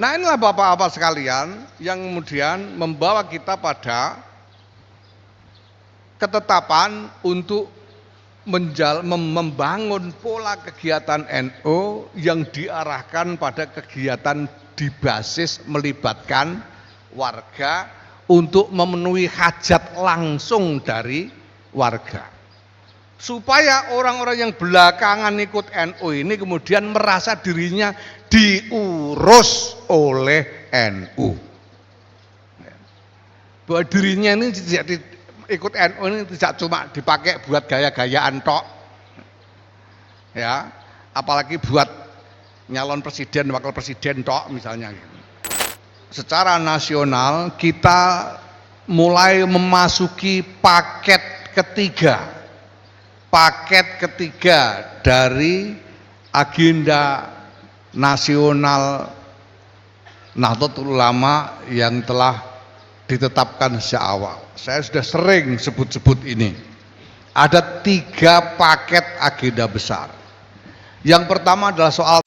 Nah, inilah Bapak-bapak sekalian yang kemudian membawa kita pada ketetapan untuk membangun pola kegiatan NU yang diarahkan pada kegiatan dibasis melibatkan warga untuk memenuhi hajat langsung dari warga. Supaya orang-orang yang belakangan ikut NU ini kemudian merasa dirinya diurus oleh NU. Bahwa dirinya ini ikut NU ini tidak cuma dipakai buat gaya-gayaan tok. Ya, apalagi buat nyalon presiden, wakil presiden tok misalnya. Secara nasional kita mulai memasuki paket ketiga dari agenda nasional Nahdlatul Ulama yang telah ditetapkan sejak awal. Saya sudah sering sebut-sebut ini. Ada 3 paket agenda besar. Yang pertama adalah soal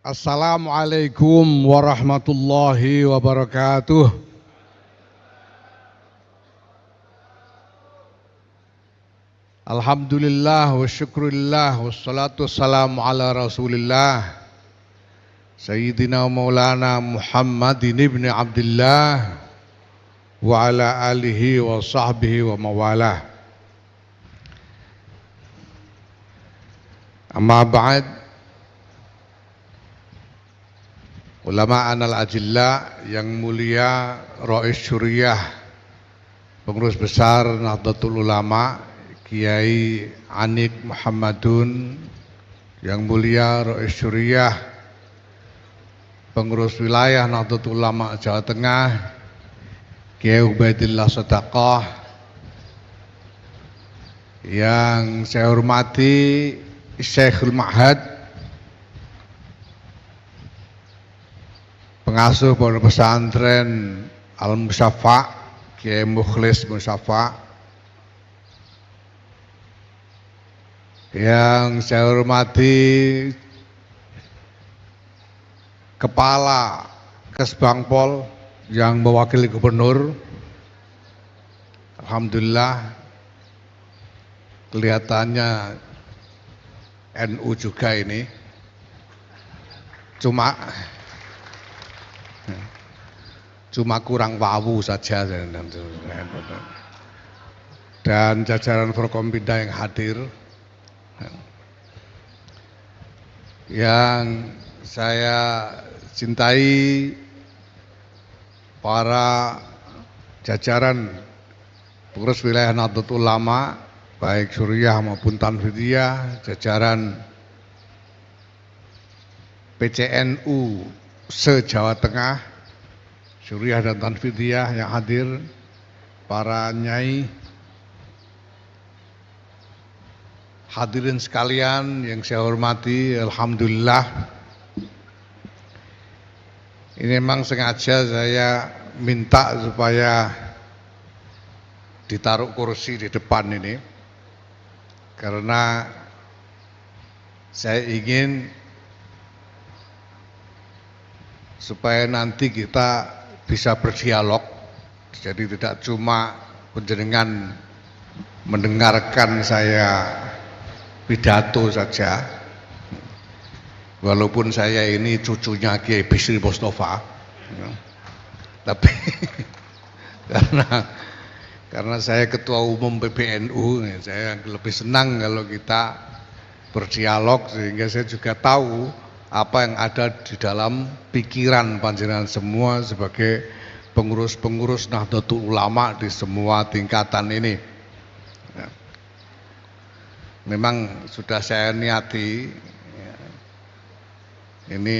Assalamualaikum warahmatullahi wabarakatuh. Alhamdulillah wa syukurillah wassalatu wassalamu ala rasulillah Sayyidina Maulana Muhammadin ibn Abdullah wa ala alihi wa sahbihi wa mawalah. Amma ba'd. Ulama anal ajilla yang mulia Rais Syuriah, pengurus besar Nahdlatul Ulama Kiai Anik Muhammadun, yang mulia Rais Syuriah, pengurus wilayah Nahdlatul Ulama Jawa Tengah Kiai Ubaidillah Sadaqah, yang saya hormati Syekhul Ma'had, pengasuh pondok pesantren Al-Musyafa Kiai Mukhlis Musyafa, yang saya hormati Kepala Kesbangpol yang mewakili Gubernur. Alhamdulillah kelihatannya NU juga ini, cuma kurang wawu saja, dan jajaran Forkompinda yang hadir, yang saya cintai, para jajaran pengurus wilayah Nahdlatul Ulama baik Syuriah maupun Tanfidiyah, jajaran PCNU se-Jawa Tengah, Syuriah dan Tanfidiyah yang hadir, para nyai, hadirin sekalian yang saya hormati. Alhamdulillah, ini memang sengaja saya minta supaya ditaruh kursi di depan ini, karena saya ingin supaya nanti kita bisa berdialog. Jadi tidak cuma panjenengan mendengarkan saya pidato saja, walaupun saya ini cucunya Kiai Bisri Mustafa, tapi karena saya ketua umum PBNU, saya lebih senang kalau kita berdialog, sehingga saya juga tahu apa yang ada di dalam pikiran panjenengan semua sebagai pengurus-pengurus Nahdlatul Ulama di semua tingkatan ini. Memang sudah saya niati, ini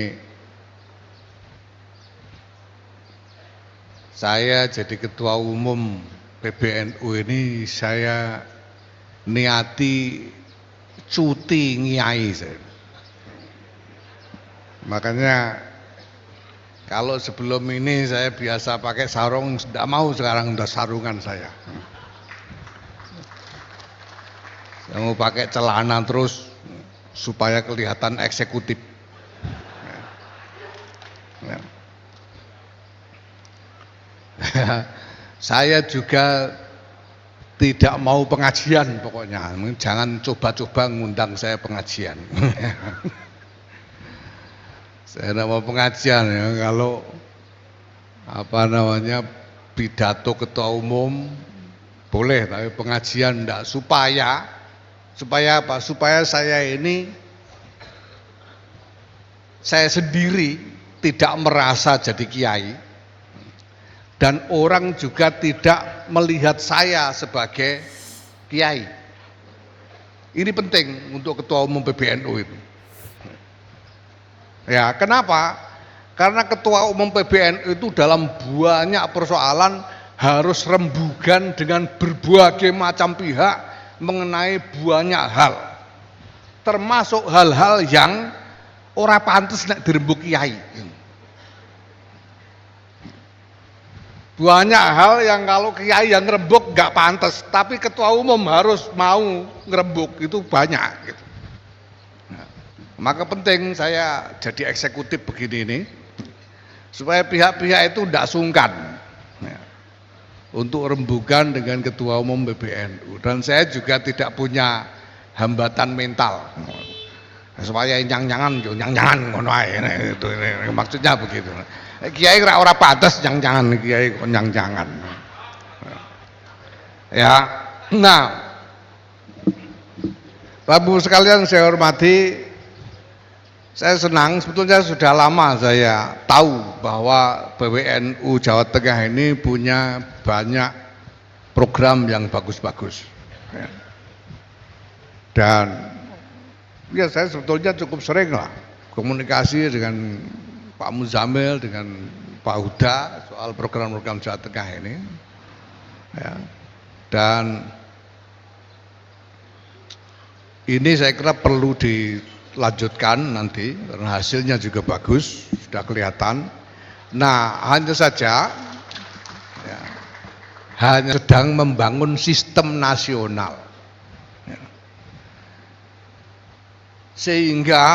saya jadi ketua umum PBNU ini, saya niati cuti ngiyai saya. Makanya Kalau sebelum ini saya biasa pakai sarung, tidak mau sekarang udah sarungan saya. Saya mau pakai celana terus supaya kelihatan eksekutif. Ya. Saya juga tidak mau pengajian pokoknya, jangan coba-coba ngundang saya pengajian. Saya tidak mau pengajian ya, kalau apa namanya pidato ketua umum boleh, tapi pengajian enggak, supaya apa? Supaya saya sendiri tidak merasa jadi kiai dan orang juga tidak melihat saya sebagai kiai. Ini penting untuk ketua umum PBNU itu. Ya, kenapa? Karena ketua umum PBNU itu dalam banyak persoalan harus rembugan dengan berbagai macam pihak mengenai banyak hal, termasuk hal-hal yang ora pantes nek dirembuk kiai. Banyak hal yang kalau kiai yang ngerembuk nggak pantas, tapi ketua umum harus mau ngerembuk, itu banyak gitu. Maka penting saya jadi eksekutif begini ini, supaya pihak-pihak itu tidak sungkan ya, untuk rembukan dengan ketua umum PBNU. Dan saya juga tidak punya hambatan mental, supaya nyang-nyangan ngono ae, itu maksudnya begitu. Kiai ora pantes nyang-nyangan, kiai nyang-nyangan. Ya, nah, Bapak sekalian saya hormati, saya senang, sebetulnya sudah lama saya tahu bahwa PWNU Jawa Tengah ini punya banyak program yang bagus-bagus. Dan ya saya sebetulnya cukup sering lah komunikasi dengan Pak Muzamil, dengan Pak Huda soal program-program Jawa Tengah ini. Ya. Dan ini saya kira perlu dilanjutkan nanti karena hasilnya juga bagus, sudah kelihatan. Nah, hanya saja ya, hanya sedang membangun sistem nasional ya, sehingga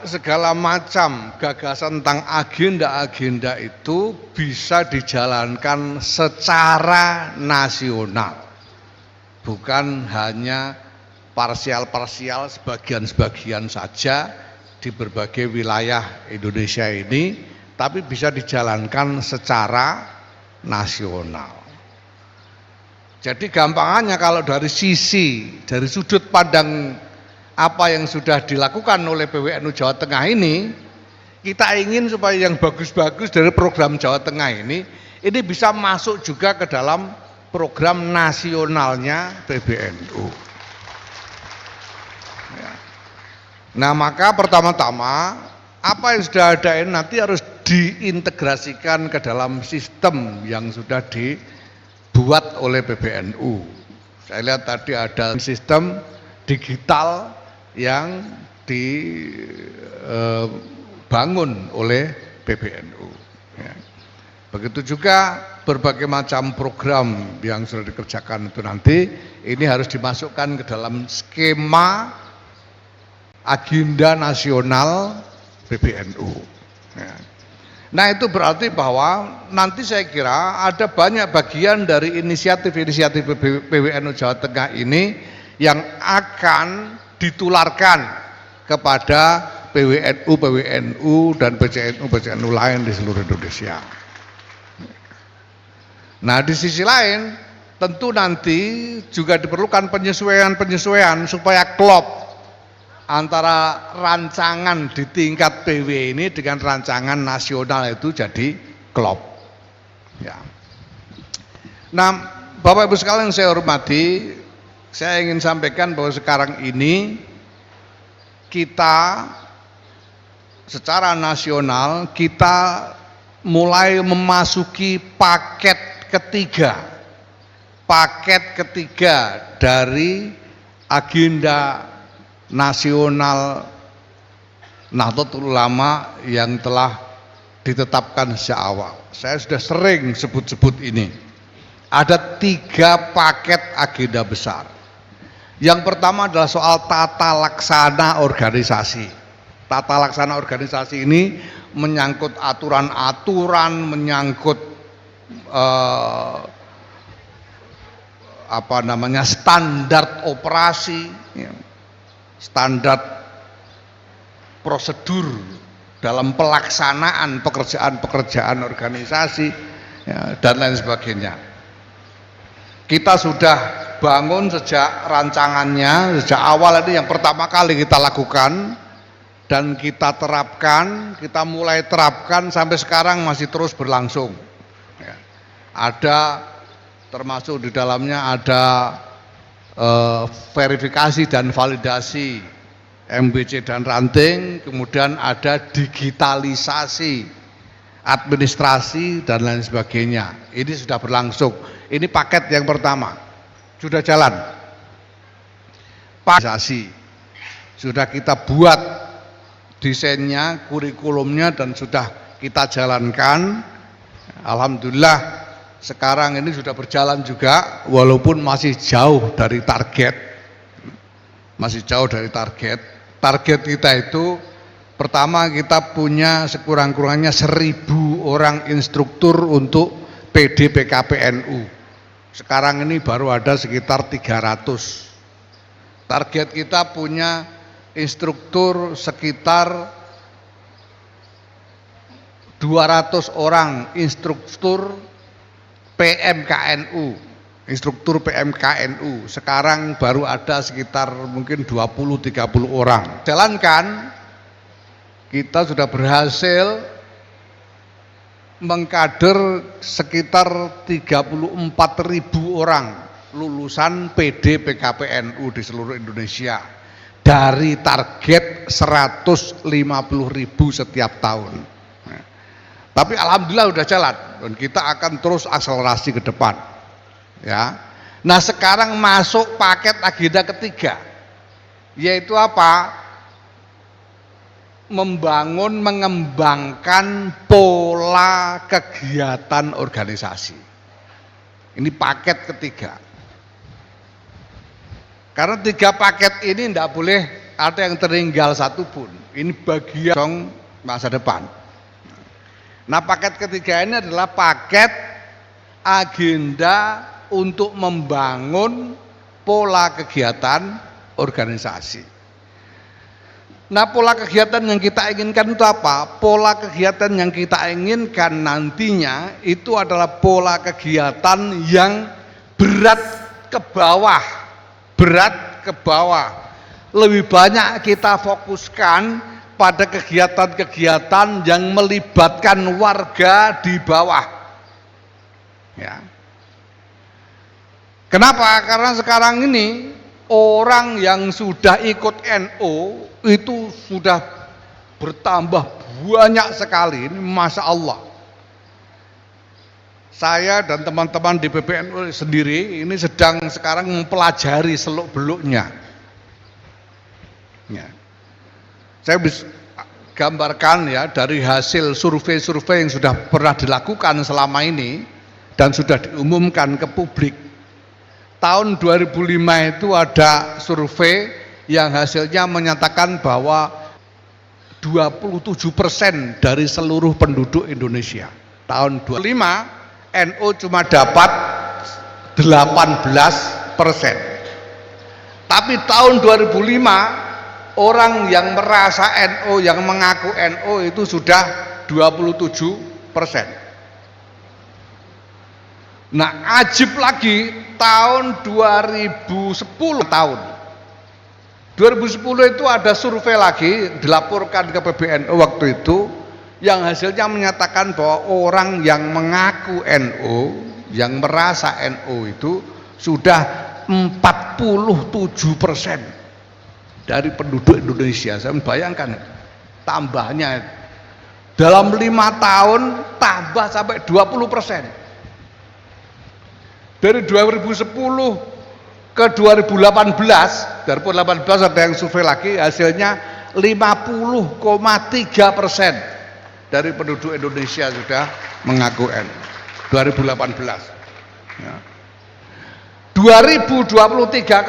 segala macam gagasan tentang agenda-agenda itu bisa dijalankan secara nasional, bukan hanya parsial-parsial, sebagian-sebagian saja di berbagai wilayah Indonesia ini, tapi bisa dijalankan secara nasional. Jadi gampangannya kalau dari sudut pandang apa yang sudah dilakukan oleh PWNU Jawa Tengah ini, kita ingin supaya yang bagus-bagus dari program Jawa Tengah ini bisa masuk juga ke dalam program nasionalnya PBNU. Nah, maka pertama-tama apa yang sudah ada ini nanti harus diintegrasikan ke dalam sistem yang sudah dibuat oleh PBNU. Saya lihat tadi ada sistem digital yang dibangun oleh PBNU. Ya. Begitu juga berbagai macam program yang sudah dikerjakan itu nanti ini harus dimasukkan ke dalam skema agenda nasional PBNU. Ya. Nah, itu berarti bahwa nanti saya kira ada banyak bagian dari inisiatif-inisiatif PWNU Jawa Tengah ini yang akan ditularkan kepada PWNU dan PCNU lain di seluruh Indonesia. Nah, di sisi lain tentu nanti juga diperlukan penyesuaian supaya klop antara rancangan di tingkat PW ini dengan rancangan nasional itu jadi klop. Ya. Nah, Bapak Ibu sekalian saya hormati, saya ingin sampaikan bahwa sekarang ini kita secara nasional kita mulai memasuki paket ketiga dari agenda nasional Nahdlatul Ulama yang telah ditetapkan sejak awal. Saya sudah sering sebut-sebut ini. Ada 3 paket agenda besar. Yang pertama adalah soal tata laksana organisasi. Tata laksana organisasi ini menyangkut aturan-aturan, menyangkut standar operasi, standar prosedur dalam pelaksanaan pekerjaan-pekerjaan organisasi, dan lain sebagainya. Kita sudah bangun sejak rancangannya, sejak awal ini yang pertama kali kita lakukan dan kita terapkan, kita mulai terapkan sampai sekarang masih terus berlangsung. Ada termasuk di dalamnya ada verifikasi dan validasi MBC dan ranting, kemudian ada digitalisasi administrasi dan lain sebagainya. Ini sudah berlangsung. Ini paket yang pertama sudah jalan. Organisasi sudah kita buat desainnya, kurikulumnya, dan sudah kita jalankan. Alhamdulillah sekarang ini sudah berjalan juga, walaupun masih jauh dari target. Masih jauh dari target. Target kita itu pertama kita punya sekurang-kurangnya 1.000 orang instruktur untuk PD PKPNU. Sekarang ini baru ada sekitar 300. Target kita punya instruktur sekitar 200 orang instruktur PMKNU. Instruktur PMKNU sekarang baru ada sekitar mungkin 20-30 orang. Jalankan, kita sudah berhasil mengkader sekitar 34.000 orang lulusan PD PKPNU di seluruh Indonesia dari target 150.000 setiap tahun. Tapi alhamdulillah udah jalan dan kita akan terus akselerasi ke depan. Ya. Nah, sekarang masuk paket agenda ketiga, yaitu apa? Membangun, mengembangkan pola kegiatan organisasi. Ini paket ketiga. Karena 3 paket ini tidak boleh ada yang tertinggal satu pun. Ini bagian masa depan. Nah, paket ketiga ini adalah paket agenda untuk membangun pola kegiatan organisasi. Nah, pola kegiatan yang kita inginkan itu apa? Pola kegiatan yang kita inginkan nantinya itu adalah pola kegiatan yang berat ke bawah. Berat ke bawah. Lebih banyak kita fokuskan pada kegiatan-kegiatan yang melibatkan warga di bawah. Ya. Kenapa? Karena sekarang ini orang yang sudah ikut NU itu sudah bertambah banyak sekali. Ini Masya Allah. Saya dan teman-teman di PBNU sendiri ini sedang sekarang mempelajari seluk-beluknya. Ya. Saya bisa gambarkan ya dari hasil survei-survei yang sudah pernah dilakukan selama ini dan sudah diumumkan ke publik. Tahun 2005 itu ada survei yang hasilnya menyatakan bahwa 27% dari seluruh penduduk Indonesia. Tahun 2005 NU cuma dapat 18%. Tapi tahun 2005 orang yang merasa NU, yang mengaku NU itu sudah 27%. Nah, ajib lagi tahun 2010 itu ada survei lagi dilaporkan ke PBNU waktu itu yang hasilnya menyatakan bahwa orang yang mengaku NU, yang merasa NU itu sudah 47% dari penduduk Indonesia. Saya membayangkan tambahnya dalam 5 tahun tambah sampai 20%. Dari 2010 ke 2018, dari 2018 ada yang survei lagi, hasilnya 50,3%. dari penduduk Indonesia sudah mengaku NU. 2018. Ya. 2023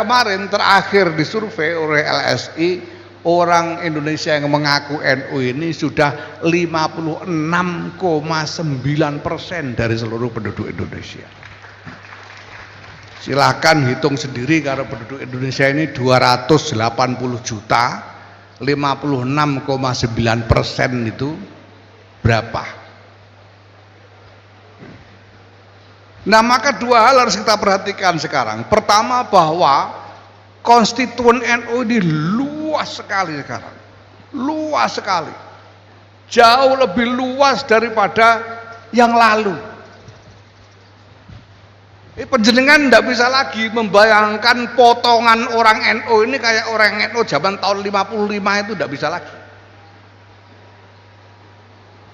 kemarin terakhir disurvei oleh LSI, orang Indonesia yang mengaku NU ini sudah 56,9% dari seluruh penduduk Indonesia. Silahkan hitung sendiri, kalau penduduk Indonesia ini 280 juta, 56,9% itu berapa? Nah, maka dua hal harus kita perhatikan sekarang. Pertama, bahwa konstituen NU ini luas sekali sekarang. Luas sekali. Jauh lebih luas daripada yang lalu. Penjenengan tidak bisa lagi membayangkan potongan orang NU ini kayak orang NU zaman tahun 55 itu tidak bisa lagi.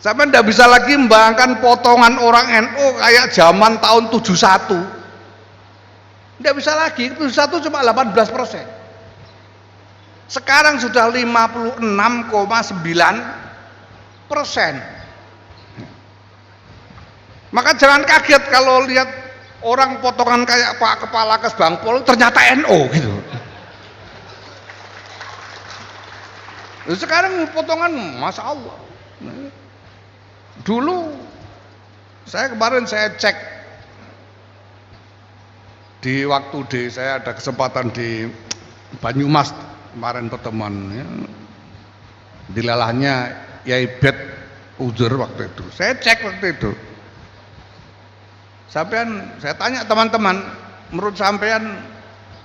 Sampai tidak bisa lagi membayangkan potongan orang NU kayak zaman tahun 71. Tidak bisa lagi, 71 cuma 18%. Sekarang sudah 56,9%. Maka jangan kaget kalau lihat orang potongan kayak Pak Kepala Kesbangpol ternyata NU gitu. Sekarang potongan Masya Allah. Dulu kemarin saya cek di waktu saya ada kesempatan di Banyumas kemarin pertemuan ya, dilalahnya Yai Bet Uzur waktu itu. Saya cek waktu itu. Saya tanya teman-teman, menurut sampean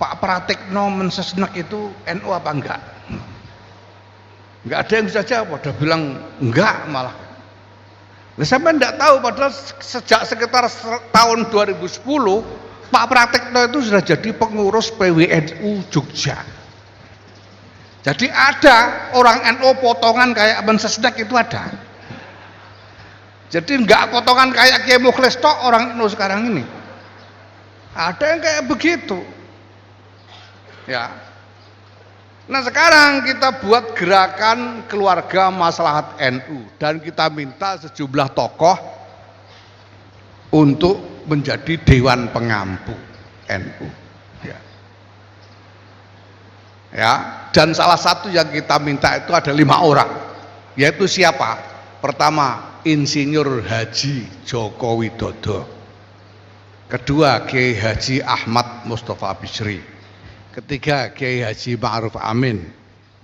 Pak Pratikno Mensesnek itu NU apa enggak? Enggak ada yang bisa jawab, ada bilang enggak malah. Sampai tidak tahu, padahal sejak sekitar tahun 2010 Pak Pratikno itu sudah jadi pengurus PWNU Jogja. Jadi ada orang NU potongan kayak Mensesnek itu ada. Jadi enggak potongan kayak Kiai Mukhlis tok orang NU sekarang ini. Ada yang kayak begitu. Ya. Nah, sekarang kita buat gerakan keluarga maslahat NU dan kita minta sejumlah tokoh untuk menjadi dewan pengampu NU. Ya, dan salah satu yang kita minta itu ada 5 orang, yaitu siapa? Pertama, Insinyur Haji Joko Widodo. Kedua, Kiai Haji Ahmad Mustafa Bisri. Ketiga, Kiai Haji Ma'ruf Amin.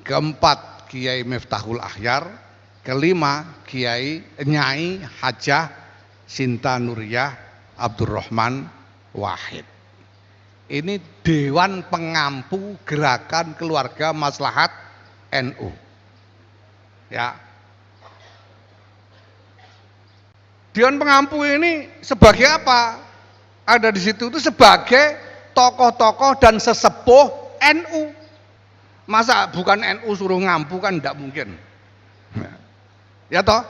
Keempat, Kiai Miftahul Akhyar. Kelima, Nyai Hajah Sinta Nuriyah Abdurrahman Wahid. Ini dewan pengampu gerakan keluarga maslahat NU. Ya. Dewan pengampu ini sebagai apa? Ada di situ itu sebagai tokoh-tokoh dan sesepuh NU. Masa bukan NU suruh ngampu kan tidak mungkin. Ya toh?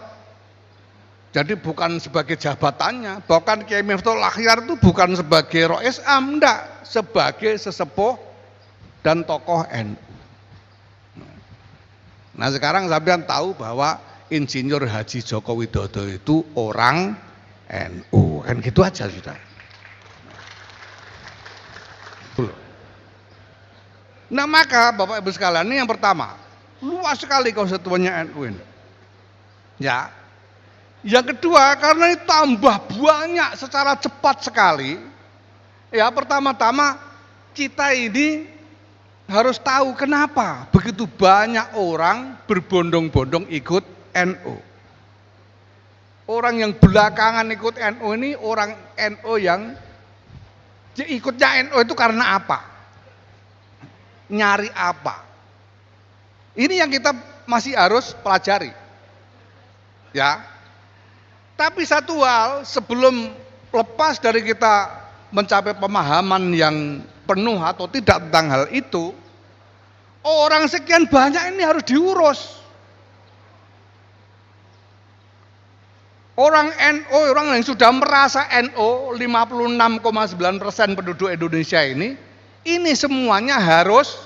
Jadi bukan sebagai jabatannya, bahkan Kiai Miftahul Akhyar itu bukan sebagai Rois Am, enggak, sebagai sesepuh dan tokoh NU. Nah, sekarang sampean tahu bahwa Insinyur Haji Joko Widodo itu orang NU. Kan gitu aja sudah. Nah, maka Bapak Ibu sekalian, ini yang pertama, luas sekali konstituennya NU ini. Ya. Yang kedua, karena ini tambah banyak secara cepat sekali. Ya, pertama-tama kita ini harus tahu kenapa begitu banyak orang berbondong-bondong ikut NU. Orang yang belakangan ikut NU ini orang NU yang ikutnya NU itu karena apa? Nyari apa? Ini yang kita masih harus pelajari. Ya. Tapi satu hal, sebelum lepas dari kita mencapai pemahaman yang penuh atau tidak tentang hal itu, orang sekian banyak ini harus diurus. Orang NU, orang yang sudah merasa NU, 56,9% penduduk Indonesia ini semuanya harus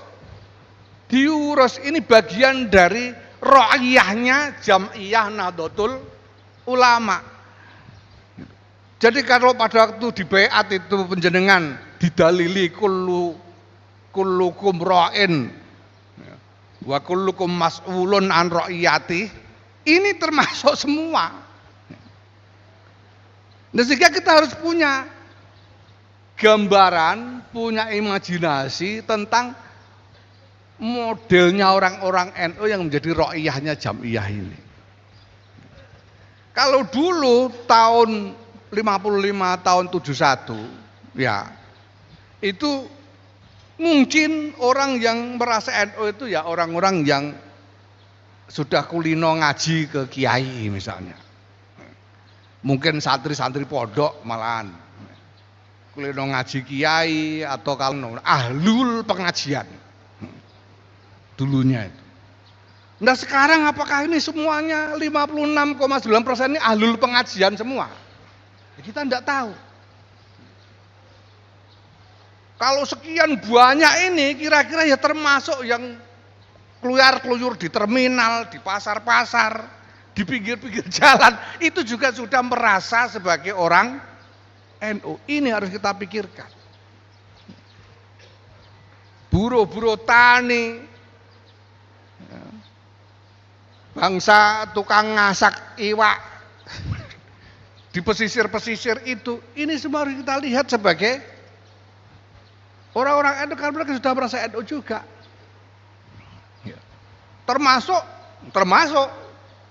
diurus. Ini bagian dari ro'iyahnya Jam'iyah Nahdlatul ulama. Jadi kalau pada waktu di baiat itu penjenengan didalili kullukum ra'in wa kullukum mas'ulun an ra'iyati, ini termasuk semua. Nah, sehingga kita harus punya gambaran, punya imajinasi tentang modelnya orang-orang NU yang menjadi ra'iyahnya Jam'iyah ini. Kalau dulu tahun 55 tahun 71 ya, itu mungkin orang yang merasa NU itu ya orang-orang yang sudah kulino ngaji ke kiai misalnya. Mungkin santri-santri pondok malahan kulino ngaji kiai, atau kalau ahlul pengajian dulunya itu. Nah sekarang apakah ini semuanya 56,9% ini ahlul pengajian semua? Ya, kita tidak tahu. Kalau sekian banyak ini kira-kira ya termasuk yang keluyar-keluyur di terminal, di pasar-pasar, di pinggir-pinggir jalan, itu juga sudah merasa sebagai orang NU. Ini harus kita pikirkan. Buruh-buruh tani, bangsa tukang ngasak iwak di pesisir-pesisir itu, ini semua harus kita lihat sebagai orang-orang NU, karena mereka sudah merasa NU juga. Termasuk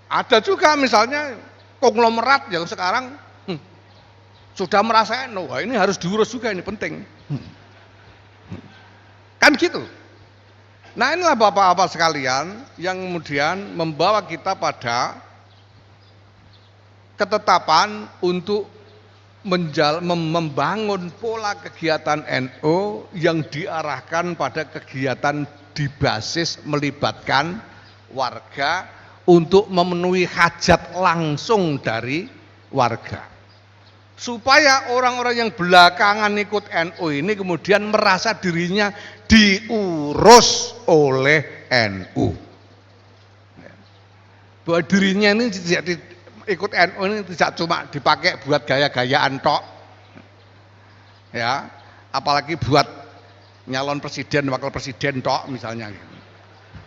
ada juga misalnya konglomerat yang sekarang sudah merasa NU. Wah, ini harus diurus juga, ini penting. Kan gitu. Nah inilah bapak-bapak sekalian yang kemudian membawa kita pada ketetapan untuk membangun pola kegiatan NU yang diarahkan pada kegiatan di basis melibatkan warga untuk memenuhi hajat langsung dari warga. Supaya orang-orang yang belakangan ikut NU ini kemudian merasa dirinya diurus oleh NU. Bahwa dirinya ini ikut NU ini tidak cuma dipakai buat gaya-gayaan tok. Ya, apalagi buat nyalon presiden, wakil presiden tok misalnya.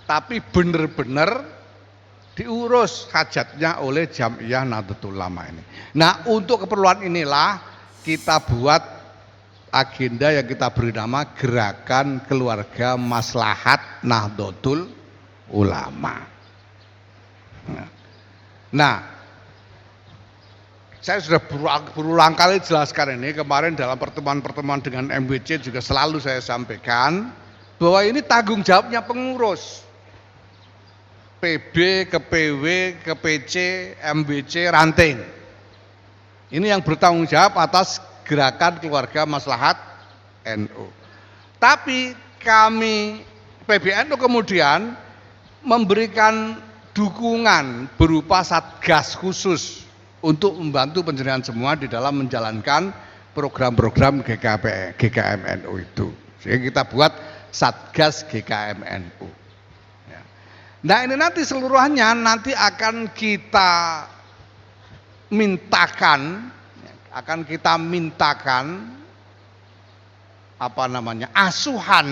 Tapi benar-benar diurus hajatnya oleh Jam'iyah Nahdlatul Ulama ini. Nah, untuk keperluan inilah kita buat agenda yang kita beri nama Gerakan Keluarga Maslahat Nahdlatul Ulama. Nah, saya sudah berulang kali jelaskan ini kemarin dalam pertemuan-pertemuan dengan MWC, juga selalu saya sampaikan bahwa ini tanggung jawabnya pengurus. PB, ke PW, ke PC, MBC, ranting. Ini yang bertanggung jawab atas Gerakan Keluarga Maslahat NU. Tapi kami PBNU kemudian memberikan dukungan berupa satgas khusus untuk membantu penjenengan semua di dalam menjalankan program-program GKMNU itu. Sehingga kita buat Satgas GKMNU. Nah ini nanti seluruhnya nanti akan kita mintakan asuhan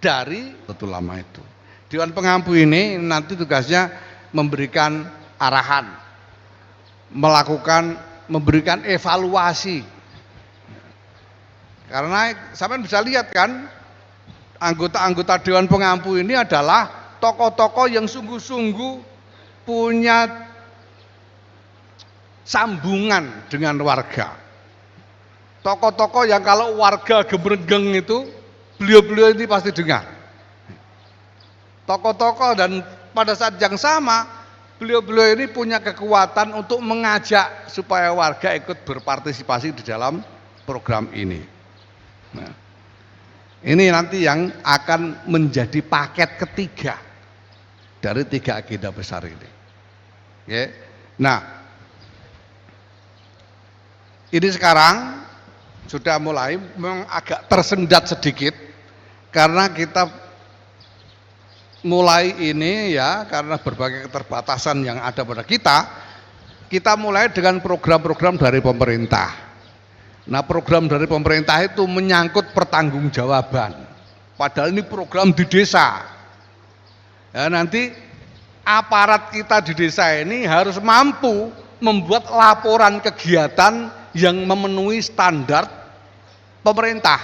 dari Nahdlatul Ulama itu. Dewan Pengampu ini nanti tugasnya memberikan arahan, memberikan evaluasi. Karena sampean bisa lihat kan, anggota-anggota Dewan Pengampu ini adalah tokoh-tokoh yang sungguh-sungguh punya sambungan dengan warga. Tokoh-tokoh yang kalau warga gemergeng itu, beliau-beliau ini pasti dengar. Tokoh-tokoh dan pada saat yang sama, beliau-beliau ini punya kekuatan untuk mengajak supaya warga ikut berpartisipasi di dalam program ini. Nah, ini nanti yang akan menjadi paket ketiga dari 3 agenda besar ini. Ya. Nah, ini sekarang sudah mulai memang agak tersendat sedikit karena kita mulai ini ya, karena berbagai keterbatasan yang ada pada kita, kita mulai dengan program-program dari pemerintah. Nah, program dari pemerintah itu menyangkut pertanggungjawaban. Padahal ini program di desa. Ya, nanti aparat kita di desa ini harus mampu membuat laporan kegiatan yang memenuhi standar pemerintah.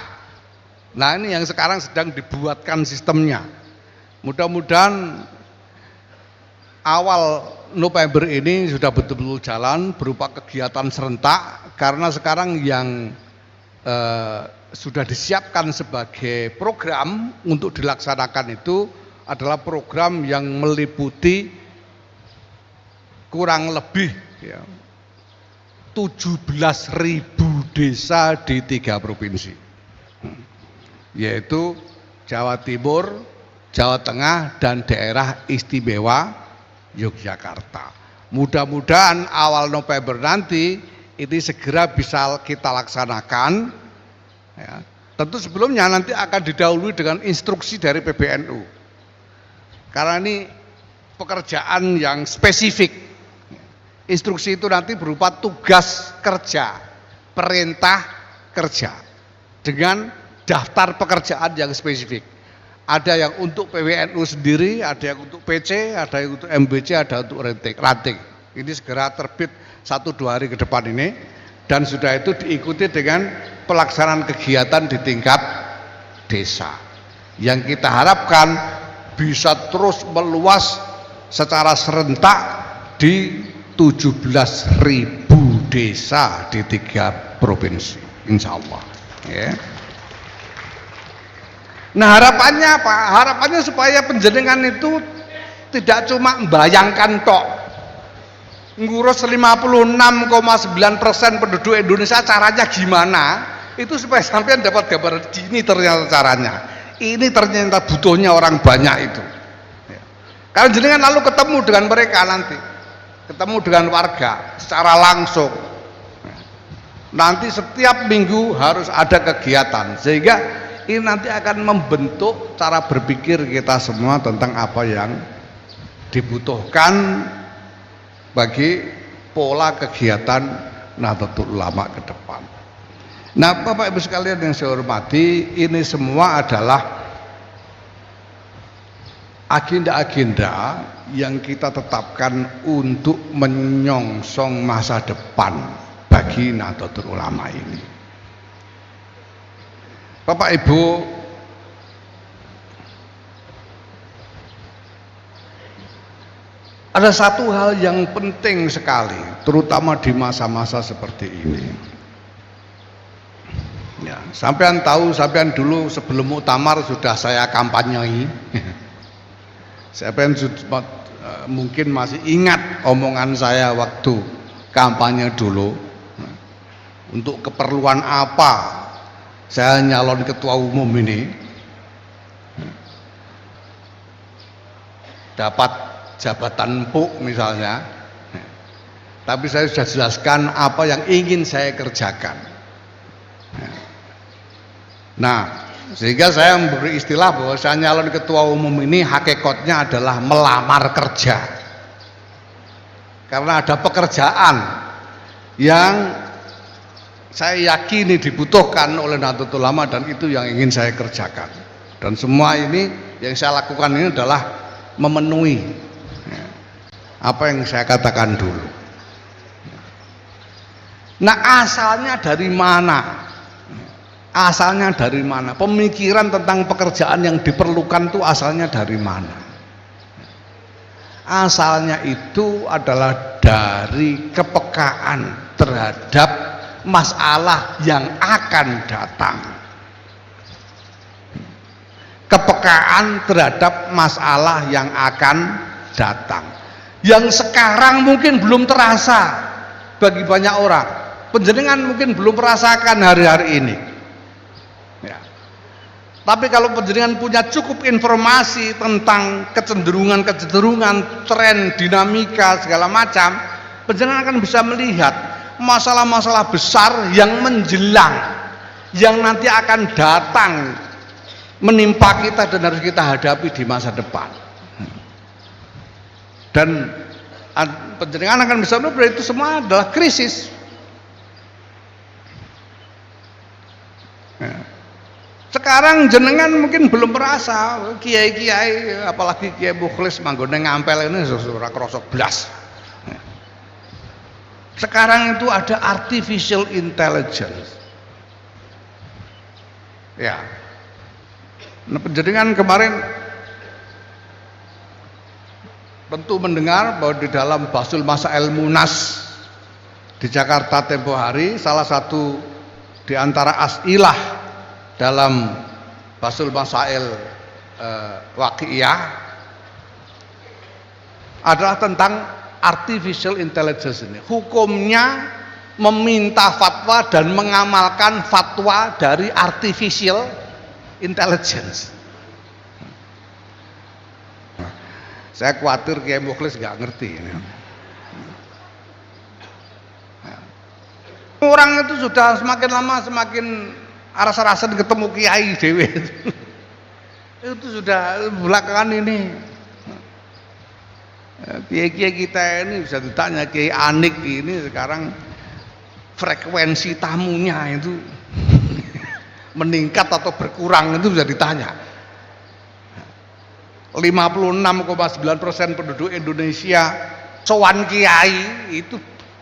Nah, ini yang sekarang sedang dibuatkan sistemnya. Mudah-mudahan awal November ini sudah betul-betul jalan berupa kegiatan serentak, karena sekarang yang sudah disiapkan sebagai program untuk dilaksanakan itu adalah program yang meliputi kurang lebih ya, 17.000 desa di 3 provinsi, yaitu Jawa Timur, Jawa Tengah, dan daerah istimewa Yogyakarta. Mudah-mudahan awal November nanti ini segera bisa kita laksanakan. Ya. Tentu sebelumnya nanti akan didahului dengan instruksi dari PBNU. Karena ini pekerjaan yang spesifik. Instruksi itu nanti berupa tugas kerja, perintah kerja, dengan daftar pekerjaan yang spesifik. Ada yang untuk PWNU sendiri, ada yang untuk PC, ada yang untuk MBC, ada untuk ranting. Ini segera terbit 1-2 hari ke depan ini, dan sudah itu diikuti dengan pelaksanaan kegiatan di tingkat desa. Yang kita harapkan bisa terus meluas secara serentak di 17.000 desa di 3 provinsi, insya Allah. Ya. Nah, harapannya apa? Harapannya supaya penjenengan itu tidak cuma membayangkan tok, ngurus 56,9% penduduk Indonesia caranya gimana, itu supaya sampean dapat gambaran ini ternyata caranya, ini ternyata butuhnya orang banyak itu. Kalau jenengan lalu ketemu dengan mereka nanti, ketemu dengan warga secara langsung, nanti setiap minggu harus ada kegiatan, sehingga ini nanti akan membentuk cara berpikir kita semua tentang apa yang dibutuhkan bagi pola kegiatan Nahdlatul Ulama ke depan. Nah, Bapak Ibu sekalian yang saya hormati, ini semua adalah agenda-agenda yang kita tetapkan untuk menyongsong masa depan bagi Nahdlatul Ulama ini. Bapak Ibu, ada satu hal yang penting sekali, terutama di masa-masa seperti ini. Ya, sampean tahu, sampean dulu sebelum muktamar sudah saya kampanyei. Sampean mungkin masih ingat omongan saya waktu kampanye dulu. Untuk keperluan apa saya nyalon ketua umum ini, dapat jabatan empuk misalnya, tapi saya sudah jelaskan apa yang ingin saya kerjakan. Nah, sehingga saya memberi istilah bahwa saya nyalon ketua umum ini hakikatnya adalah melamar kerja, karena ada pekerjaan yang saya yakini dibutuhkan oleh Nahdlatul Ulama, dan itu yang ingin saya kerjakan. Dan semua ini yang saya lakukan ini adalah memenuhi apa yang saya katakan dulu. Nah, asalnya dari mana? Asalnya dari mana? Pemikiran tentang pekerjaan yang diperlukan itu asalnya dari mana? Asalnya itu adalah dari kepekaan terhadap masalah yang akan datang. Kepekaan terhadap masalah yang akan datang, yang sekarang mungkin belum terasa bagi banyak orang. Penjenengan mungkin belum merasakan hari-hari ini ya. Tapi kalau penjenengan punya cukup informasi tentang kecenderungan, tren, dinamika segala macam, penjenengan akan bisa melihat masalah-masalah besar yang menjelang, yang nanti akan datang menimpa kita dan harus kita hadapi di masa depan. Dan Penjenengan akan bisa melihat itu semua adalah krisis. Sekarang jenengan mungkin belum merasa, kiai-kiai apalagi kiai mukhlis manggone ngampel ini ora krasa blas. Sekarang itu ada artificial intelligence. Ya. Nah, penjenengan kemarin tentu mendengar bahwa di dalam Basul Masail Munas di Jakarta tempo hari, salah satu di antara asilah dalam Basul Masail Waqi'iyah adalah tentang artificial intelligence ini. Hukumnya meminta fatwa dan mengamalkan fatwa dari artificial intelligence. Saya khawatir Kiai Mukhlis nggak ngerti ini. Orang itu sudah semakin lama semakin aras-arasan ketemu kiai dewe. Itu sudah belakangan ini. Kiai-kiai kita ini bisa ditanya, Kiai Anik ini sekarang frekuensi tamunya itu meningkat atau berkurang itu bisa ditanya. 56,9% penduduk Indonesia sowan kiai itu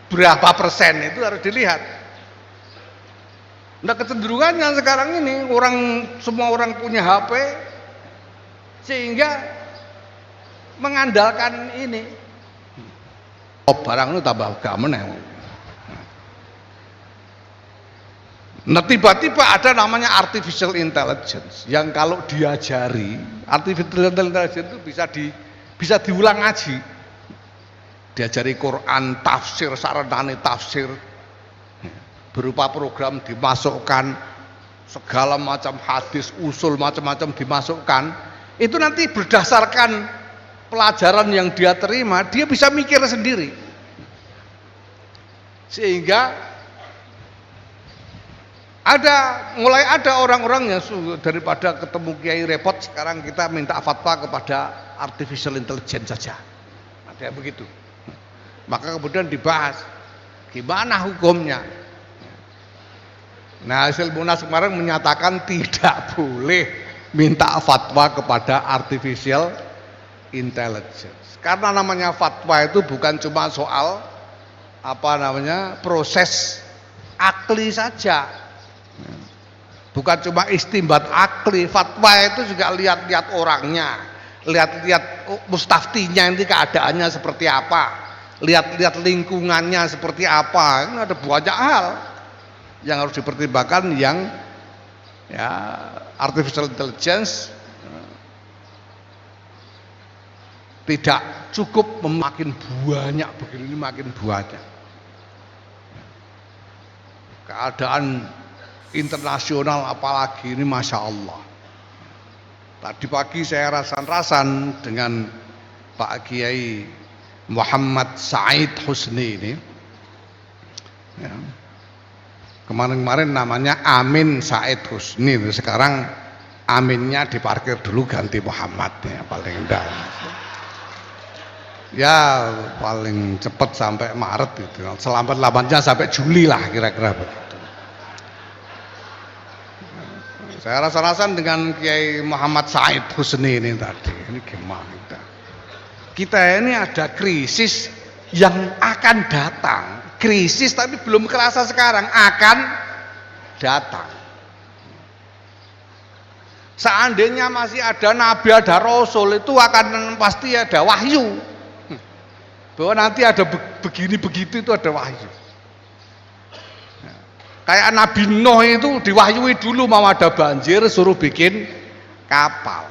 berapa persen itu harus dilihat. Nah, kecenderungannya sekarang ini semua orang punya HP sehingga mengandalkan ini. Barang itu tambah gak meneh. Nah, tiba-tiba ada namanya artificial intelligence yang kalau diajari, artificial intelligence itu bisa diulang ngaji. Diajari Quran, tafsir, saranane tafsir, berupa program dimasukkan, segala macam hadis, usul macam-macam dimasukkan. Itu nanti berdasarkan pelajaran yang dia terima, dia bisa mikir sendiri. Sehingga mulai ada orang-orang yang daripada ketemu kiai repot, sekarang kita minta fatwa kepada artificial intelligence saja. Ada begitu. Maka kemudian dibahas gimana hukumnya. Nah, hasil Munas kemarin menyatakan tidak boleh minta fatwa kepada artificial intelligence. Karena namanya fatwa itu bukan cuma soal proses akli saja. Bukan cuma istimbat akli, fatwa itu juga lihat-lihat orangnya, lihat-lihat mustaftinya nanti keadaannya seperti apa, lihat-lihat lingkungannya seperti apa. Ini ada banyak hal yang harus dipertimbangkan yang artificial intelligence tidak cukup makin banyak begini, makin banyak. Keadaan internasional apalagi ini, Masya Allah. Tadi pagi saya rasan-rasan dengan Pak Kiai Muhammad Said Husni ini. Ya. Kemarin-kemarin namanya Amin Said Husni, sekarang Aminnya diparkir dulu ganti Muhammad ya, paling enggak. Ya paling cepat sampai Maret gitu. Selambat-lambatnya sampai Juli lah kira-kira begitu. Saya rasa-rasan dengan Kiai Muhammad Said Husni ini tadi. Ini gimana kita ini ada krisis yang akan datang. Krisis tapi belum kerasa sekarang, akan datang. Seandainya masih ada nabi, ada rasul, itu akan pasti ada wahyu. Bahwa nanti ada begini begitu, itu ada wahyu. Kayak Nabi Nuh itu diwahyui dulu mau ada banjir, suruh bikin kapal.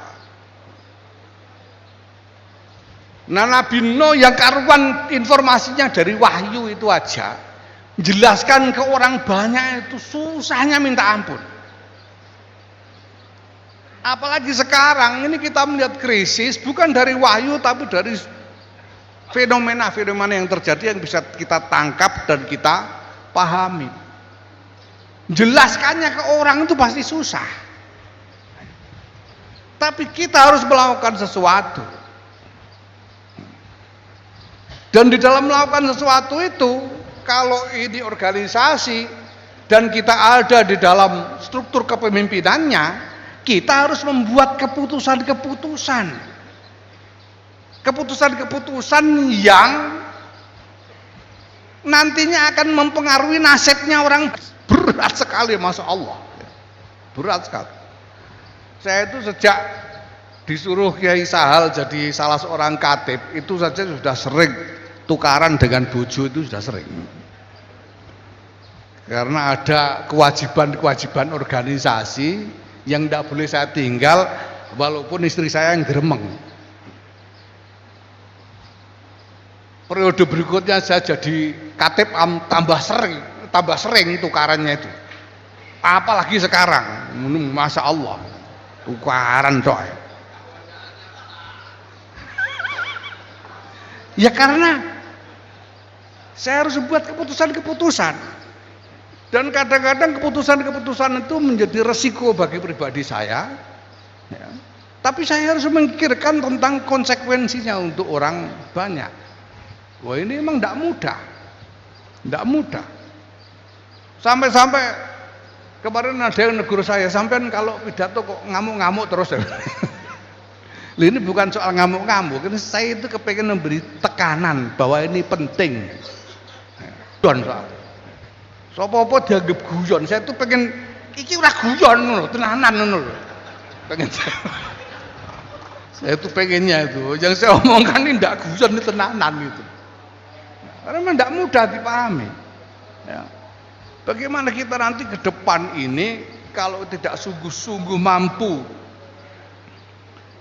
Nah, Nabi Nuh yang karuan informasinya dari wahyu itu aja, jelaskan ke orang banyak itu susahnya minta ampun. Apalagi sekarang ini kita melihat krisis bukan dari wahyu tapi dari fenomena-fenomena yang terjadi yang bisa kita tangkap dan kita pahami. Jelaskannya ke orang itu pasti susah. Tapi kita harus melakukan sesuatu. Dan di dalam melakukan sesuatu itu, kalau ini organisasi dan kita ada di dalam struktur kepemimpinannya, kita harus membuat keputusan-keputusan. Keputusan-keputusan yang nantinya akan mempengaruhi nasibnya orang. Berat sekali, Masya Allah. Berat sekali. Saya itu sejak disuruh Kiai Sahal jadi salah seorang khatib, itu saja sudah sering tukaran dengan bojo, itu sudah sering. Karena ada kewajiban-kewajiban organisasi yang tidak boleh saya tinggal, walaupun istri saya yang gremeng. Periode berikutnya saya jadi khatib tambah sering tukarannya itu. Apalagi sekarang, Masya Allah, tukaran coy. Ya karena saya harus buat keputusan-keputusan, dan kadang-kadang keputusan-keputusan itu menjadi resiko bagi pribadi saya, ya. Tapi saya harus memikirkan tentang konsekuensinya untuk orang banyak. Wah, ini memang tidak mudah. Sampai kemarin ada yang negur saya, sampean kalau pidato kok ngamuk-ngamuk terus. Ini bukan soal ngamuk-ngamuk, ini saya itu kepengen memberi tekanan bahwa ini penting. Don soal. Sopo-opo dianggap guyon, saya tuh pengen iki ora guyon ngono, tenanan ngono lho. Pengen saya tuh pengennya itu, yang saya omongkan ini ndak guyon, ini tenanan gitu. Karena memang ndak mudah dipahami. Ya. Bagaimana kita nanti ke depan ini kalau tidak sungguh-sungguh mampu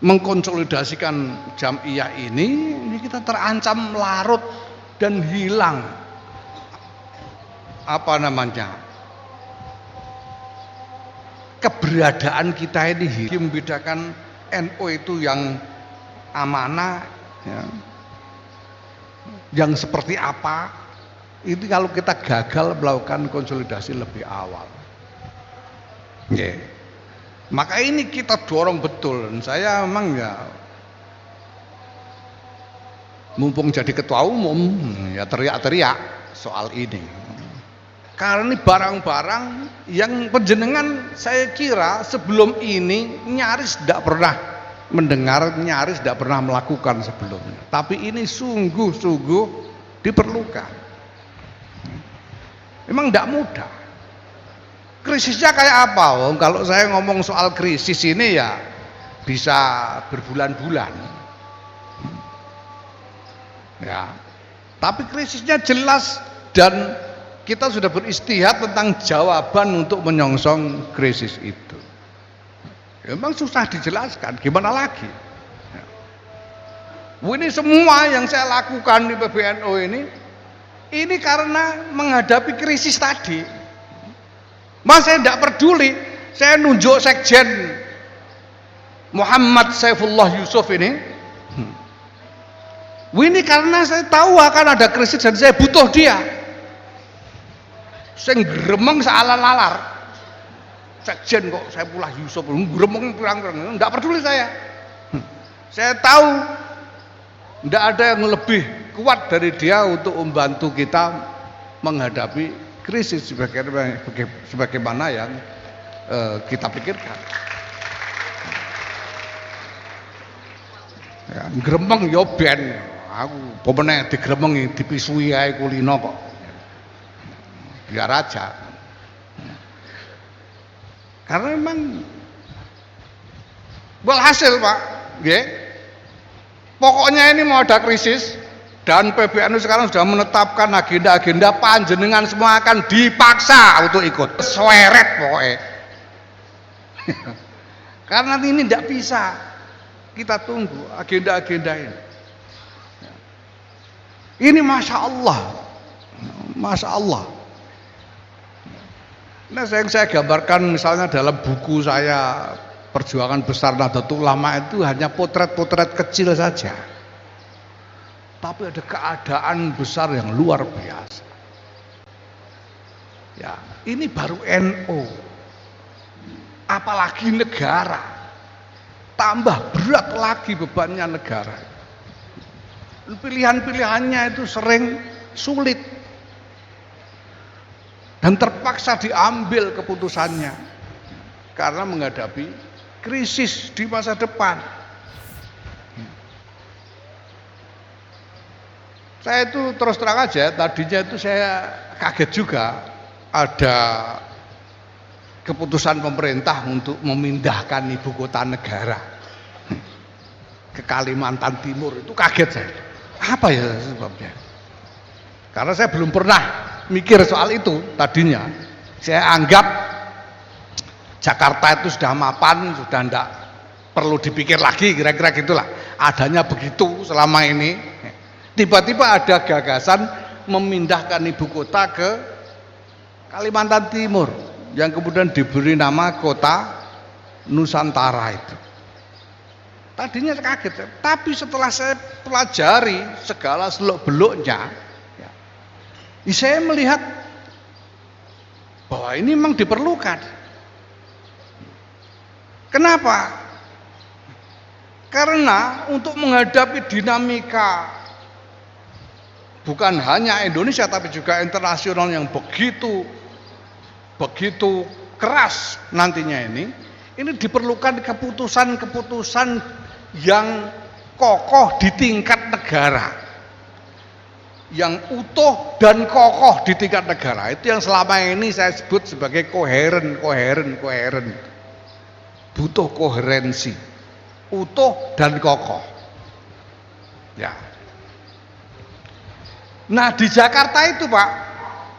mengkonsolidasikan Jam'iyah ini kita terancam larut dan hilang keberadaan kita ini. Membedakan NU itu yang amanah, ya, yang seperti apa, itu kalau kita gagal melakukan konsolidasi lebih awal. Yeah. Maka ini kita dorong betul. Dan saya memang ya, mumpung jadi ketua umum, ya teriak-teriak soal ini. Karena ini barang-barang yang penjenengan saya kira sebelum ini nyaris tidak pernah mendengar, nyaris tidak pernah melakukan sebelumnya. Tapi ini sungguh-sungguh diperlukan. Memang tidak mudah. Krisisnya kayak apa? Kalau saya ngomong soal krisis ini ya bisa berbulan-bulan. Ya. Tapi krisisnya jelas dan kita sudah beristihad tentang jawaban untuk menyongsong krisis itu. Ya, memang susah dijelaskan, gimana lagi? Ya. Ini semua yang saya lakukan di PBNU ini karena menghadapi krisis tadi. Mas saya tidak peduli, saya nunjuk Sekjen Muhammad Saifullah Yusuf ini karena saya tahu akan ada krisis dan saya butuh dia. Saya gremeng sealar-alar, Sekjen kok Saifullah Yusuf gremeng pirang-pirang, tidak peduli saya. Saya tahu tidak ada yang lebih kuat dari dia untuk membantu kita menghadapi krisis sebagaimana yang kita pikirkan. Ya, gremeng yo ben aku pemenang digremengi dipisui ae kulino kok. Biar aja. Karena memang walhasil Pak, nggih. Pokoknya ini mau ada krisis. Dan PBNU sekarang sudah menetapkan agenda-agenda, panjenengan semua akan dipaksa untuk ikut. Sweret pokoknya. Karena ini tidak bisa kita tunggu agenda-agenda ini. Ini Masya Allah. Masya Allah. Nah, saya gambarkan misalnya dalam buku saya Perjuangan Besar Nahdlatul Ulama itu hanya potret-potret kecil saja. Tapi ada keadaan besar yang luar biasa. Ya, ini baru NU. Apalagi negara. Tambah berat lagi bebannya negara. pilihan-pilihannya itu sering sulit dan terpaksa diambil keputusannya karena menghadapi krisis di masa depan. Saya itu terus terang aja, tadinya itu saya kaget juga ada keputusan pemerintah untuk memindahkan ibu kota negara ke Kalimantan Timur. Itu kaget saya. Apa ya sebabnya? Karena saya belum pernah mikir soal itu tadinya. Saya anggap Jakarta itu sudah mapan, sudah tidak perlu dipikir lagi, kira-kira gitulah. Adanya begitu selama ini. Tiba-tiba ada gagasan memindahkan ibu kota ke Kalimantan Timur yang kemudian diberi nama kota Nusantara itu. Tadinya kaget, tapi setelah saya pelajari segala seluk-beluknya, ya, saya melihat bahwa ini memang diperlukan. Kenapa? Karena untuk menghadapi dinamika bukan hanya Indonesia tapi juga internasional yang begitu keras nantinya ini diperlukan keputusan-keputusan yang kokoh di tingkat negara, yang utuh dan kokoh di tingkat negara. Itu yang selama ini saya sebut sebagai koheren. Butuh koherensi, utuh dan kokoh. Ya. Nah di Jakarta itu Pak,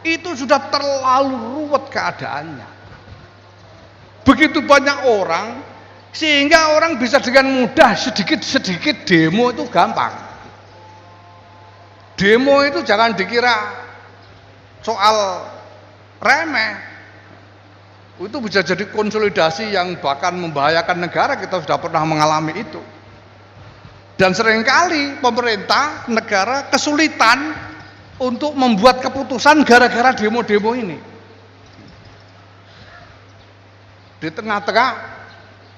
itu sudah terlalu ruwet keadaannya. Begitu banyak orang, sehingga orang bisa dengan mudah sedikit-sedikit demo itu gampang. Demo itu jangan dikira soal remeh. Itu bisa jadi konsolidasi yang bahkan membahayakan negara, kita sudah pernah mengalami itu. Dan seringkali pemerintah, negara kesulitan untuk membuat keputusan gara-gara demo-demo ini. Di tengah-tengah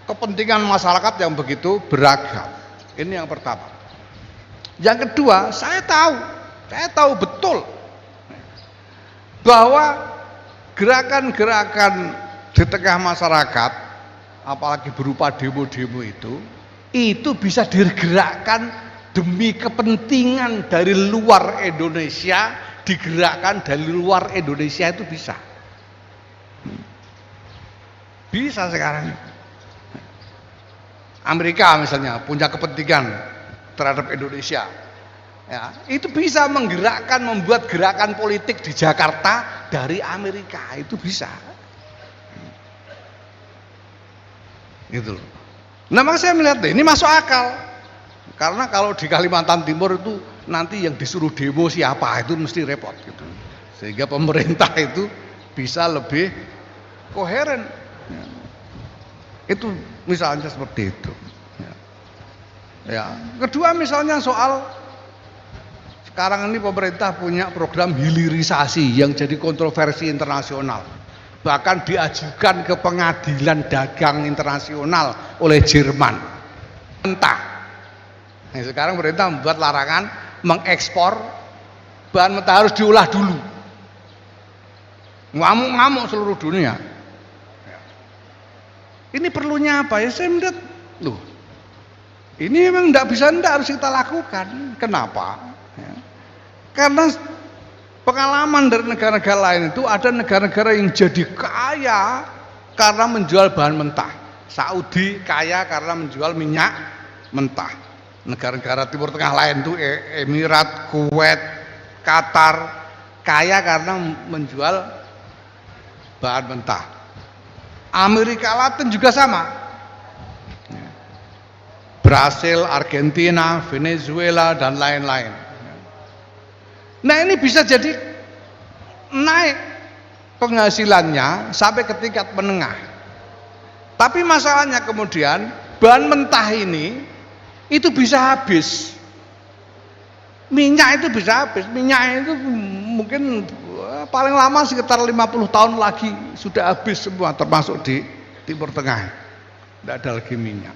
kepentingan masyarakat yang begitu beragam. Ini yang pertama. Yang kedua, saya tahu betul bahwa gerakan-gerakan di tengah masyarakat, apalagi berupa demo-demo itu bisa digerakkan demi kepentingan dari luar Indonesia, digerakkan dari luar Indonesia itu bisa. Bisa sekarang. Amerika misalnya punya kepentingan terhadap Indonesia. Ya, itu bisa menggerakkan, membuat gerakan politik di Jakarta dari Amerika, itu bisa. Gitu loh. Nah, maka saya melihat ini masuk akal. Karena kalau di Kalimantan Timur itu nanti yang disuruh demo siapa itu mesti repot gitu. Sehingga pemerintah itu bisa lebih koheren. Ya. Itu misalnya seperti itu. Ya. Kedua misalnya soal sekarang ini pemerintah punya program hilirisasi yang jadi kontroversi internasional. Bahkan diajukan ke pengadilan dagang internasional oleh Jerman. Entah. Nah, sekarang pemerintah membuat larangan mengekspor bahan mentah, harus diolah dulu. Ngamuk-ngamuk seluruh dunia. Ini perlunya apa ya? Saya melihat, loh, ini memang tidak harus kita lakukan. Kenapa? Ya. Karena pengalaman dari negara-negara lain itu ada negara-negara yang jadi kaya karena menjual bahan mentah. Saudi kaya karena menjual minyak mentah. Negara-negara Timur Tengah lain itu Emirat, Kuwait, Qatar kaya karena menjual bahan mentah. Amerika Latin juga sama. Brasil, Argentina, Venezuela dan lain-lain. Nah, ini bisa jadi naik penghasilannya sampai ke tingkat menengah. Tapi masalahnya kemudian bahan mentah ini itu bisa habis. Minyak itu bisa habis. Minyak itu mungkin paling lama sekitar 50 tahun lagi sudah habis semua, termasuk di Timur Tengah. Tidak ada lagi minyak.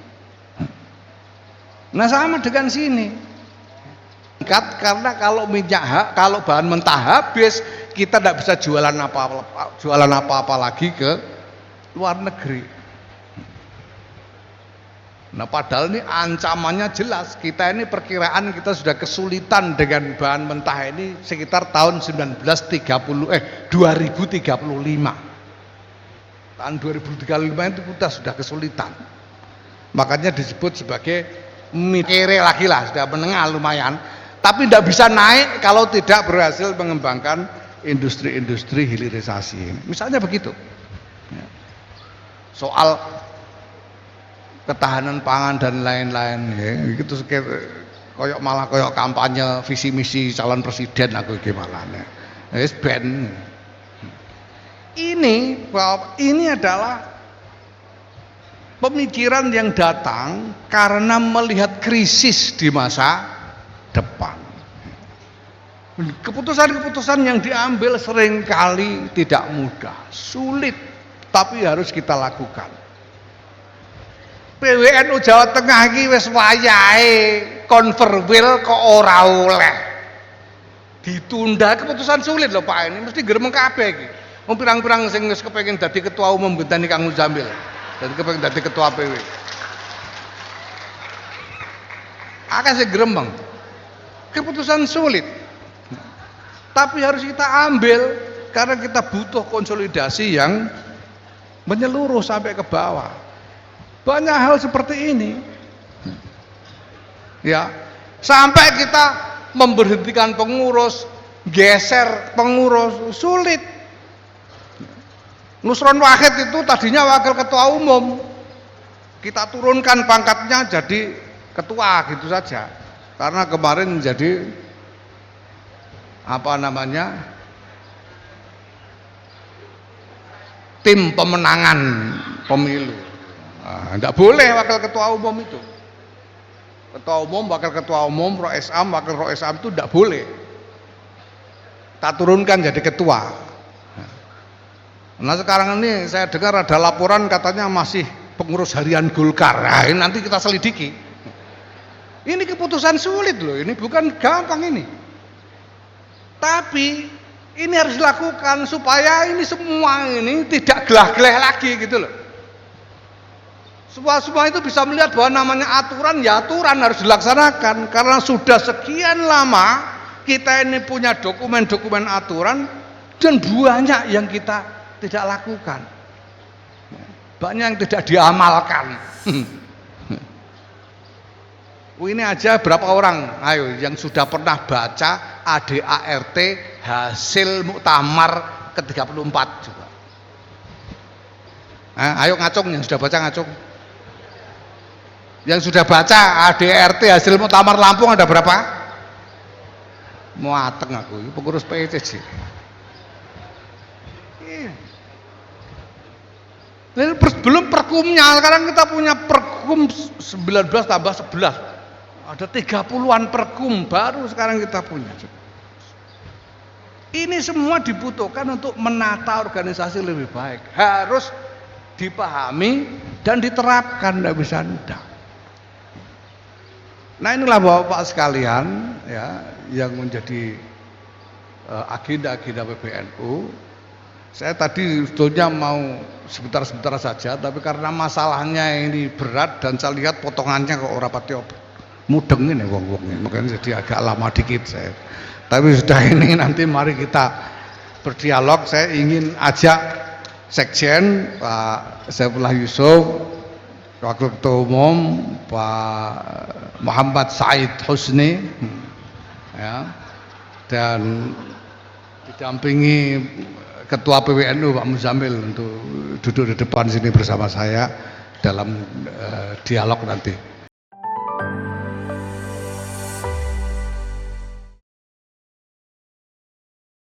Nah, sama dengan sini. karena kalau kalau bahan mentah habis, kita tidak bisa jualan apa-apa lagi ke luar negeri. Nah, padahal ini ancamannya jelas. Kita ini perkiraan kita sudah kesulitan dengan bahan mentah ini sekitar tahun 2035. Tahun 2035 itu kita sudah kesulitan. Makanya disebut sebagai kere lagi lah, sudah menengah lumayan. Tapi tidak bisa naik kalau tidak berhasil mengembangkan industri-industri hilirisasi. Misalnya begitu. Soal ketahanan pangan dan lain-lain ya, gitu malah koyok kampanye visi misi calon presiden aku gimana ya. Wis ben. Ini adalah pemikiran yang datang karena melihat krisis di masa depan. Keputusan-keputusan yang diambil seringkali tidak mudah, sulit, tapi harus kita lakukan. PWNU Jawa Tengah iki wis wayahe konverwil kok ora oleh. Ditunda, keputusan sulit loh Pak, ini mesti gremeng kabeh iki. Wong pirang-pirang sing wis kepengin dadi ketua umum genteni Kang Muzamil. Dan kepengin dadi ketua PW. Akeh sing gremeng. Keputusan sulit. Tapi harus kita ambil karena kita butuh konsolidasi yang menyeluruh sampai ke bawah. Banyak hal seperti ini, ya, sampai kita memberhentikan pengurus, geser pengurus, sulit. Nusron Wahid itu tadinya wakil ketua umum, kita turunkan pangkatnya jadi ketua gitu saja, karena kemarin jadi tim pemenangan pemilu. Tidak boleh wakil ketua umum itu. Ketua umum, wakil ketua umum, roesam, wakil roesam itu tidak boleh. Kita turunkan jadi ketua. Nah sekarang ini saya dengar ada laporan katanya masih pengurus harian Golkar. Nah, ini nanti kita selidiki. Ini keputusan sulit loh. Ini bukan gampang ini. Tapi ini harus dilakukan supaya ini semua ini tidak gelah-geleh lagi gitu loh. Semua itu bisa melihat bahwa namanya aturan, ya aturan harus dilaksanakan. Karena sudah sekian lama kita ini punya dokumen-dokumen aturan dan banyak yang kita tidak lakukan. Banyak yang tidak diamalkan. Ini aja berapa orang, ayo yang sudah pernah baca ADART hasil muktamar ke-34 juga. Ayo ngacung yang sudah baca ngacung. Yang sudah baca ADRT hasil muktamar Lampung ada berapa? Muateng aku, pengurus PCC. Belum perkumnya, sekarang kita punya perkum 19 tambah 11. Ada 30-an perkum baru sekarang kita punya. Ini semua dibutuhkan untuk menata organisasi lebih baik. Harus dipahami dan diterapkan, tidak bisa tidak. Nah inilah Bapak sekalian ya, yang menjadi agenda-agenda PBNU. Saya tadi sebetulnya mau sebentar-sebentar saja, tapi karena masalahnya ini berat dan saya lihat potongannya kok ora pati mudeng ini wong-wongnya, makanya jadi agak lama dikit saya. Tapi sudah ini nanti mari kita berdialog. Saya ingin ajak Sekjen Pak Saifullah Yusuf, Wakil Ketua Umum Pak Muhammad Said Husni ya, dan didampingi Ketua PWNU Pak Muzamil untuk duduk di depan sini bersama saya dalam dialog nanti.